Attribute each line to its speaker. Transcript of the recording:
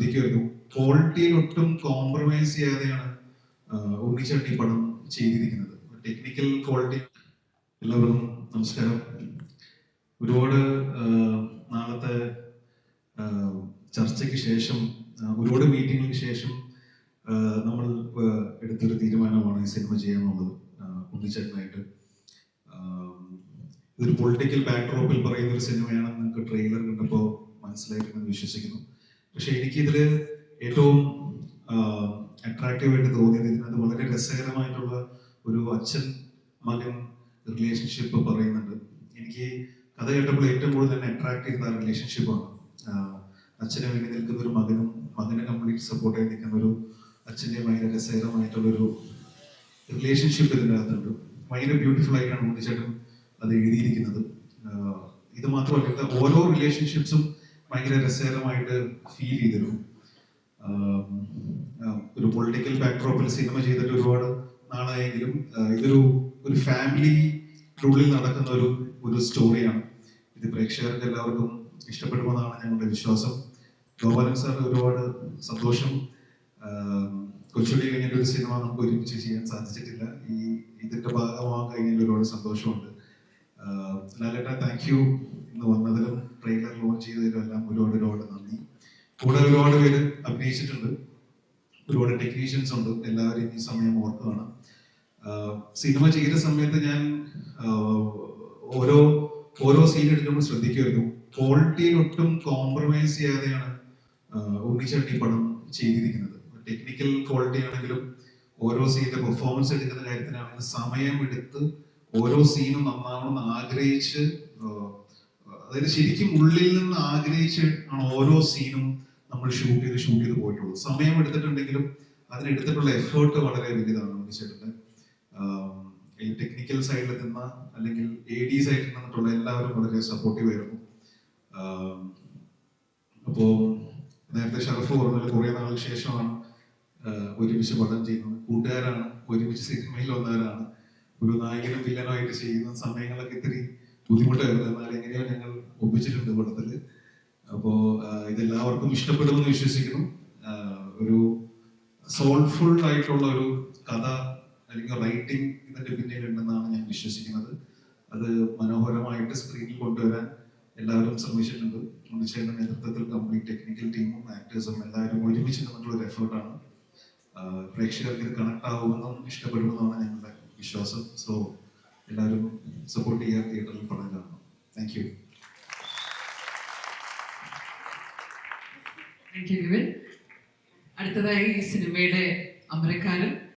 Speaker 1: ശ്രദ്ധിക്കുമായിരുന്നു. ക്വാളിറ്റിയിൽ ഒട്ടും കോംപ്രമൈസ് ചെയ്യാതെയാണ് ഉണ്ണിച്ചേട്ടൻ ഈ പടം ചെയ്തിരിക്കുന്നത്. Technical quality. എല്ലാവർക്കും നമസ്കാരം. ഒരുപാട് നാളത്തെ ചർച്ചയ്ക്ക് ശേഷം, ഒരുപാട് മീറ്റിങ്ങുകൾക്ക് ശേഷം നമ്മൾ എടുത്തൊരു തീരുമാനമാണ് ഈ സിനിമ ചെയ്യാന്നുള്ളത്. ഉണ്ണിച്ചേട്ടനായിട്ട് ഇതൊരു പൊളിറ്റിക്കൽ ബാക്ക്ഡ്രോപ്പിൽ പറയുന്ന ഒരു സിനിമയാണ്. നിങ്ങൾക്ക് ട്രെയിലർ കണ്ടപ്പോൾ മനസ്സിലായിട്ടുണ്ടെന്ന് വിശ്വസിക്കുന്നു. പക്ഷെ എനിക്കിതിൽ ഏറ്റവും അട്രാക്റ്റീവായിട്ട് തോന്നിയത് ഇതിനകത്ത് വളരെ രസകരമായിട്ടുള്ള ഒരു അച്ഛൻ മകൻ റിലേഷൻഷിപ്പ് പറയുന്നുണ്ട്. എനിക്ക് കഥ കേട്ടപ്പോൾ ഏറ്റവും കൂടുതൽ തന്നെ അട്രാക്ട് ചെയ്യുന്ന റിലേഷൻഷിപ്പാണ്. അച്ഛനെ വേണ്ടി നിൽക്കുന്ന ഒരു മകനും മകനെ കംപ്ലീറ്റ് സപ്പോർട്ടായി നിൽക്കുന്ന ഒരു അച്ഛൻ്റെ ഭയങ്കര രസകരമായിട്ടുള്ളൊരു റിലേഷൻഷിപ്പ് ഇതിനകത്തുണ്ട്. ഭയങ്കര ബ്യൂട്ടിഫുൾ ആയിട്ടാണ് ഉണ്ണിച്ചേട്ടൻ അത് എഴുതിയിരിക്കുന്നത്. ഇത് മാത്രമല്ല, ഓരോ റിലേഷൻഷിപ്സും ഭയങ്കര രസകരമായിട്ട് ഫീൽ ചെയ്തിരുന്നു. ഒരു പൊളിറ്റിക്കൽ ബാക്ക്ഡ്രോപ്പിൽ സിനിമ ചെയ്തിട്ട് ഒരുപാട് നാളായെങ്കിലും ഒരു ഫാമിലിക്കുള്ളിൽ നടക്കുന്ന ഒരു സ്റ്റോറിയാണ്. ഇത് പ്രേക്ഷകർക്ക് എല്ലാവർക്കും ഇഷ്ടപ്പെടുമെന്നാണ് ഞങ്ങളുടെ വിശ്വാസം. ഗോപാലൻ സാർ, ഒരുപാട് സന്തോഷം. കൊച്ചുള്ളി കഴിഞ്ഞിട്ട് ഒരു സിനിമ നമുക്ക് ഒരുമിച്ച് ചെയ്യാൻ സാധിച്ചിട്ടില്ല. ഇതിന്റെ ഭാഗമാകാൻ കഴിഞ്ഞാൽ ഒരുപാട് സന്തോഷമുണ്ട്. ലാലേട്ട, താങ്ക് യു. ഇന്ന് വന്നതിലും ട്രെയിലർ ലോഞ്ച് ചെയ്തതിലും എല്ലാം ഒരുപാട് നന്ദി. കൂടെ ഒരുപാട് പേര് അഭിനയിച്ചിട്ടുണ്ട്, ഒരുപാട് ടെക്നീഷ്യൻസ് ഉണ്ട്. എല്ലാവരും ഈ സമയം ഓർക്കുകയാണ്. സിനിമ ചെയ്ത സമയത്ത് ഞാൻ ഓരോ സീൻ എടുക്കുമ്പോൾ ശ്രദ്ധിക്കുമായിരുന്നു. ക്വാളിറ്റിയിൽ ഒട്ടും കോംപ്രമൈസ് ചെയ്യാതെയാണ് ഉണ്ണിച്ചേട്ടൻ ഈ പടം ചെയ്തിരിക്കുന്നത്. ടെക്നിക്കൽ ക്വാളിറ്റി ആണെങ്കിലും ഓരോ സീനിന്റെ പെർഫോമൻസ് എടുക്കുന്ന കാര്യത്തിനാണെങ്കിലും സമയമെടുത്ത് ഓരോ സീനും നന്നാവണമെന്ന് ആഗ്രഹിച്ച്, അതായത് ശരിക്കും ഉള്ളിൽ നിന്ന് ആഗ്രഹിച്ച് ആണ് ഓരോ സീനും നമ്മൾ ഷൂട്ട് ചെയ്ത് പോയിട്ടുള്ളൂ. സമയം എടുത്തിട്ടുണ്ടെങ്കിലും അതിനെടുത്തിട്ടുള്ള എഫേർട്ട് വളരെ വലുതാണ് ഉണ്ണിച്ചേട്ടൻ്റെ. ഈ ടെക്നിക്കൽ സൈഡിൽ നിന്ന് അല്ലെങ്കിൽ AD സൈഡിൽ നിന്നിട്ടുള്ള എല്ലാവരും വളരെ സപ്പോർട്ടീവ് ആയിരുന്നു. അപ്പോൾ നേരത്തെ ഷറഫ് പറഞ്ഞാൽ കുറെ നാളിന് ശേഷമാണ് ഒരുമിച്ച് പടം ചെയ്യുന്നത്. കൂട്ടുകാരാണ്, ഒരുമിച്ച് സിനിമയിൽ വന്നവരാണ്. ഒരു നായകനും വില്ലനുമായിട്ട് ചെയ്യുന്ന സമയങ്ങളൊക്കെ ഇത്തിരി ബുദ്ധിമുട്ടായിരുന്നു. എന്നാൽ എങ്ങനെയോ ഞങ്ങൾ ഒപ്പിച്ചിട്ടുണ്ട് പടത്തില്. അപ്പോൾ ഇതെല്ലാവർക്കും ഇഷ്ടപ്പെടുമെന്ന് വിശ്വസിക്കുന്നു. ഒരു സോൾഫുൾ ആയിട്ടുള്ള ഒരു കഥ അല്ലെങ്കിൽ റൈറ്റിംഗ് ഇതിന്റെ പിന്നിലുണ്ടെന്നാണ് ഞാൻ വിശ്വസിക്കുന്നത്. അത് മനോഹരമായിട്ട് സ്ക്രീനിൽ കൊണ്ടുവരാൻ എല്ലാവരും ശ്രമിച്ചിട്ടുണ്ട്. ഉണ്ണിച്ചേട്ടൻ്റെ നേതൃത്വത്തിൽ കംപ്ലീറ്റ് ടെക്നിക്കൽ ടീമും ആക്ടേഴ്സും എല്ലാവരും ഒരുമിച്ച് നിന്നിട്ടുള്ള ഒരു എഫേർട്ടാണ്. പ്രേക്ഷകർക്ക് ഇത് കണക്ട് ആവുമെന്നും ഇഷ്ടപ്പെടുമെന്നാണ് ഞങ്ങളുടെ വിശ്വാസം. സോ എല്ലാവരും സപ്പോർട്ട് ചെയ്യാൻ തിയേറ്ററിൽ പടം കാണണം. Thank you.
Speaker 2: അടുത്തതായി ഈ സിനിമയുടെ അമരക്കാരൻ